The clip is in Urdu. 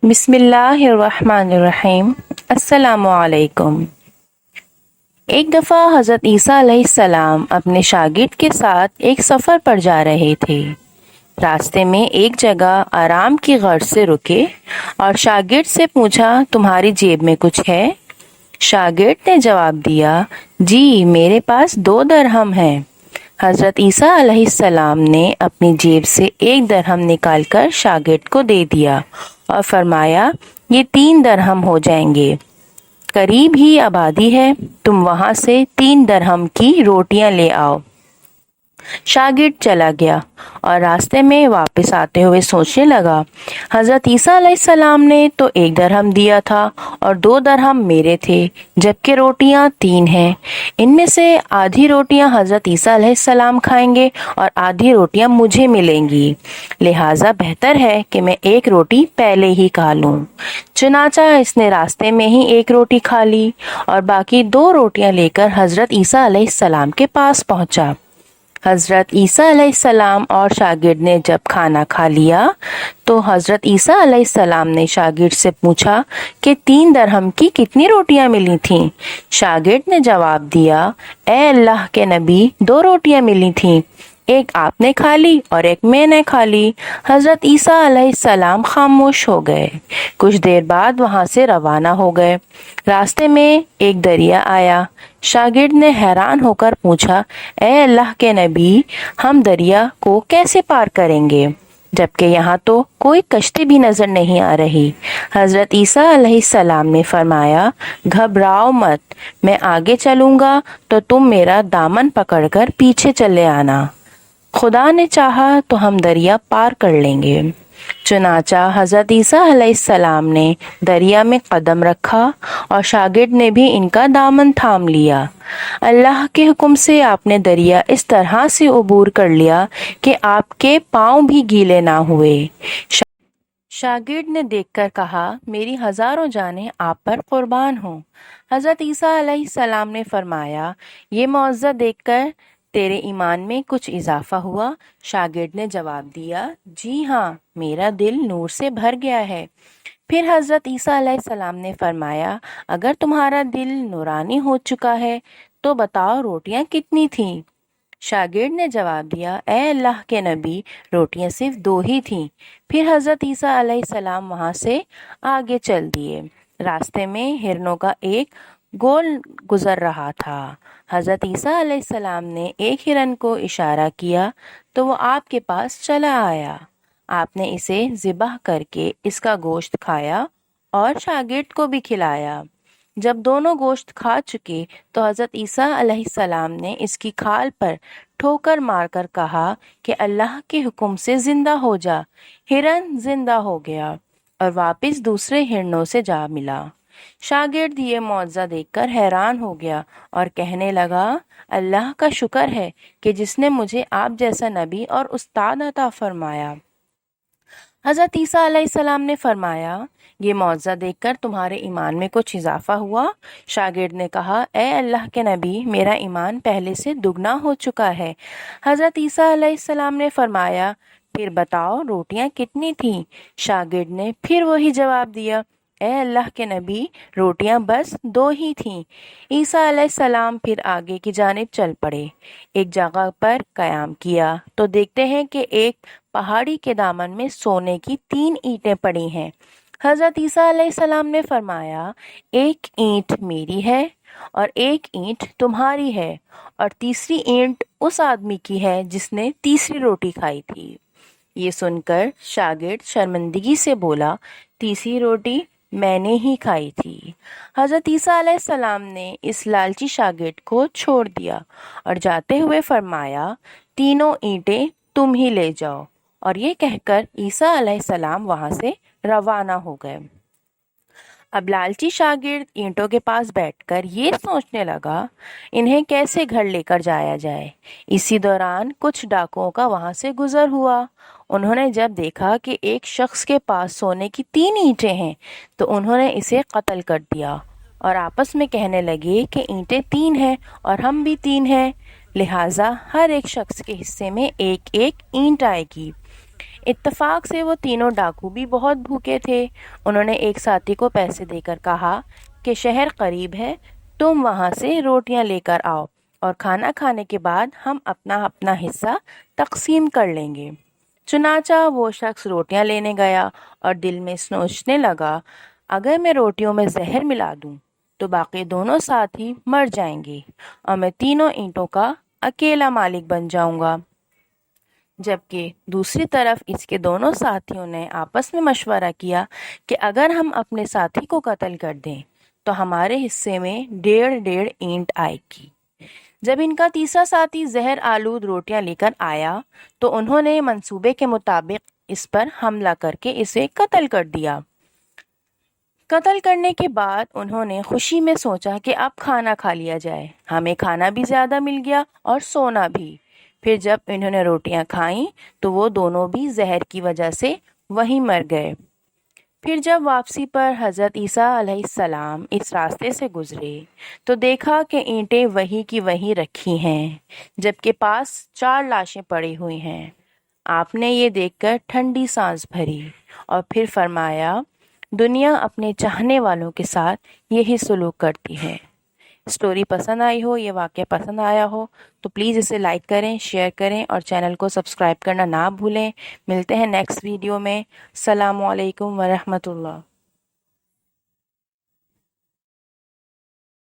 بسم اللہ الرحمن الرحیم۔ السلام علیکم۔ ایک دفعہ حضرت عیسیٰ علیہ السلام اپنے شاگرد کے ساتھ ایک سفر پر جا رہے تھے۔ راستے میں ایک جگہ آرام کی غرض سے رکے اور شاگرد سے پوچھا، تمہاری جیب میں کچھ ہے؟ شاگرد نے جواب دیا، جی میرے پاس 2 درہم ہیں۔ حضرت عیسیٰ علیہ السلام نے اپنی جیب سے 1 درہم نکال کر شاگرد کو دے دیا اور فرمایا، یہ 3 درہم ہو جائیں گے۔ قریب ہی آبادی ہے، تم وہاں سے 3 درہم کی روٹیاں لے آؤ۔ شاگرد چلا گیا اور راستے میں واپس آتے ہوئے سوچنے لگا، حضرت عیسیٰ علیہ السلام نے تو 1 درہم دیا تھا اور 2 درہم میرے تھے، جبکہ روٹیاں 3 ہیں۔ ان میں سے آدھی روٹیاں حضرت عیسیٰ علیہ السلام کھائیں گے اور آدھی روٹیاں مجھے ملیں گی، لہٰذا بہتر ہے کہ میں 1 روٹی پہلے ہی کھا لوں۔ چنانچہ اس نے راستے میں ہی 1 روٹی کھا لی اور باقی 2 روٹیاں لے کر حضرت عیسیٰ علیہ السلام کے پاس پہنچا۔ حضرت عیسیٰ علیہ السلام اور شاگرد نے جب کھانا کھا لیا تو حضرت عیسیٰ علیہ السلام نے شاگرد سے پوچھا کہ 3 درہم کی کتنی روٹیاں ملی تھیں؟ شاگرد نے جواب دیا، اے اللہ کے نبی، 2 روٹیاں ملی تھیں، ایک آپ نے کھا لی اور ایک میں نے کھا لی۔ حضرت عیسیٰ علیہ السلام خاموش ہو گئے۔ کچھ دیر بعد وہاں سے روانہ ہو گئے۔ راستے میں ایک دریا آیا۔ شاگرد نے حیران ہو کر پوچھا، اے اللہ کے نبی، ہم دریا کو کیسے پار کریں گے جبکہ یہاں تو کوئی کشتی بھی نظر نہیں آ رہی؟ حضرت عیسیٰ علیہ السلام نے فرمایا، گھبراؤ مت، میں آگے چلوں گا تو تم میرا دامن پکڑ کر پیچھے چلے آنا، خدا نے چاہا تو ہم دریا پار کر لیں گے۔ چنانچہ حضرت عیسیٰ علیہ السلام نے دریا میں قدم رکھا اور شاگرد نے بھی ان کا دامن تھام لیا۔ اللہ کے حکم سے آپ نے دریا اس طرح سے عبور کر لیا کہ آپ کے پاؤں بھی گیلے نہ ہوئے۔ شاگرد نے دیکھ کر کہا، میری ہزاروں جانیں آپ پر قربان ہوں۔ حضرت عیسیٰ علیہ السلام نے فرمایا، یہ معجزہ دیکھ کر تیرے ایمان میں کچھ اضافہ ہوا؟ شاگرد نے جواب دیا، جی ہاں، میرا دل نور سے بھر گیا ہے۔ پھر حضرت عیسیٰ علیہ السلام نے فرمایا، اگر تمہارا دل نورانی ہو چکا ہے تو بتاؤ روٹیاں کتنی تھیں؟ شاگرد نے جواب دیا، اے اللہ کے نبی، روٹیاں صرف 2 ہی تھیں۔ پھر حضرت عیسیٰ علیہ السلام وہاں سے آگے چل دیے۔ راستے میں ہرنوں کا ایک گول گزر رہا تھا۔ حضرت عیسیٰ علیہ السلام نے ایک ہرن کو اشارہ کیا تو وہ آپ کے پاس چلا آیا۔ آپ نے اسے ذبح کر کے اس کا گوشت کھایا اور شاگرد کو بھی کھلایا۔ جب دونوں گوشت کھا چکے تو حضرت عیسیٰ علیہ السلام نے اس کی کھال پر ٹھوکر مار کر کہا کہ اللہ کے حکم سے زندہ ہو جا۔ ہرن زندہ ہو گیا اور واپس دوسرے ہرنوں سے جا ملا۔ شاگرد یہ معجزہ دیکھ کر حیران ہو گیا اور کہنے لگا، اللہ کا شکر ہے کہ جس نے مجھے آپ جیسا نبی اور استاد عطا فرمایا۔ حضرت عیسیٰ علیہ السلام نے فرمایا، یہ معجزہ دیکھ کر تمہارے ایمان میں کچھ اضافہ ہوا؟ شاگرد نے کہا، اے اللہ کے نبی، میرا ایمان پہلے سے دگنا ہو چکا ہے۔ حضرت عیسیٰ علیہ السلام نے فرمایا، پھر بتاؤ روٹیاں کتنی تھیں؟ شاگرد نے پھر وہی جواب دیا، اے اللہ کے نبی، روٹیاں بس 2 ہی تھیں۔ عیسیٰ علیہ السلام پھر آگے کی جانب چل پڑے۔ ایک جگہ پر قیام کیا تو دیکھتے ہیں کہ ایک پہاڑی کے دامن میں سونے کی 3 اینٹیں پڑی ہیں۔ حضرت عیسیٰ علیہ السلام نے فرمایا، ایک اینٹ میری ہے اور ایک اینٹ تمہاری ہے اور تیسری اینٹ اس آدمی کی ہے جس نے تیسری روٹی کھائی تھی۔ یہ سن کر شاگرد شرمندگی سے بولا، تیسری روٹی میں نے ہی کھائی تھی۔ حضرت عیسیٰ علیہ السلام نے اس لالچی شاگرد کو چھوڑ دیا اور جاتے ہوئے فرمایا، تینوں اینٹیں تم ہی لے جاؤ، اور یہ کہہ کر عیسیٰ علیہ السلام وہاں سے روانہ ہو گئے۔ اب لالچی شاگرد اینٹوں کے پاس بیٹھ کر یہ سوچنے لگا، انہیں کیسے گھر لے کر جایا جائے۔ اسی دوران کچھ ڈاکوؤں کا وہاں سے گزر ہوا۔ انہوں نے جب دیکھا کہ ایک شخص کے پاس سونے کی 3 اینٹیں ہیں تو انہوں نے اسے قتل کر دیا اور آپس میں کہنے لگے کہ اینٹیں 3 ہیں اور ہم بھی 3 ہیں، لہٰذا ہر ایک شخص کے حصے میں ایک ایک اینٹ آئے گی۔ اتفاق سے وہ تینوں ڈاکو بھی بہت بھوکے تھے۔ انہوں نے ایک ساتھی کو پیسے دے کر کہا کہ شہر قریب ہے، تم وہاں سے روٹیاں لے کر آؤ اور کھانا کھانے کے بعد ہم اپنا اپنا حصہ تقسیم کر لیں گے۔ چنانچہ وہ شخص روٹیاں لینے گیا اور دل میں سوچنے لگا، اگر میں روٹیوں میں زہر ملا دوں تو باقی دونوں ساتھی مر جائیں گے اور میں تینوں اینٹوں کا اکیلا مالک بن جاؤں گا۔ جبکہ دوسری طرف اس کے دونوں ساتھیوں نے آپس میں مشورہ کیا کہ اگر ہم اپنے ساتھی کو قتل کر دیں تو ہمارے حصے میں 1.5 اینٹ آئے گی۔ جب ان کا تیسرا ساتھی زہر آلود روٹیاں لے کر آیا تو انہوں نے منصوبے کے مطابق اس پر حملہ کر کے اسے قتل کر دیا۔ قتل کرنے کے بعد انہوں نے خوشی میں سوچا کہ اب کھانا کھا لیا جائے، ہمیں کھانا بھی زیادہ مل گیا اور سونا بھی۔ پھر جب انہوں نے روٹیاں کھائیں تو وہ دونوں بھی زہر کی وجہ سے وہیں مر گئے۔ پھر جب واپسی پر حضرت عیسیٰ علیہ السلام اس راستے سے گزرے تو دیکھا کہ اینٹیں وہیں کی وہیں رکھی ہیں جبکہ پاس 4 لاشیں پڑی ہوئی ہیں۔ آپ نے یہ دیکھ کر ٹھنڈی سانس بھری اور پھر فرمایا، دنیا اپنے چاہنے والوں کے ساتھ یہی سلوک کرتی ہے۔ اسٹوری پسند آئی ہو، یہ واقعہ پسند آیا ہو تو پلیز اسے لائک کریں، شیئر کریں اور چینل کو سبسکرائب کرنا نہ بھولیں۔ ملتے ہیں نیکسٹ ویڈیو میں۔ السلام علیکم ورحمۃ اللہ۔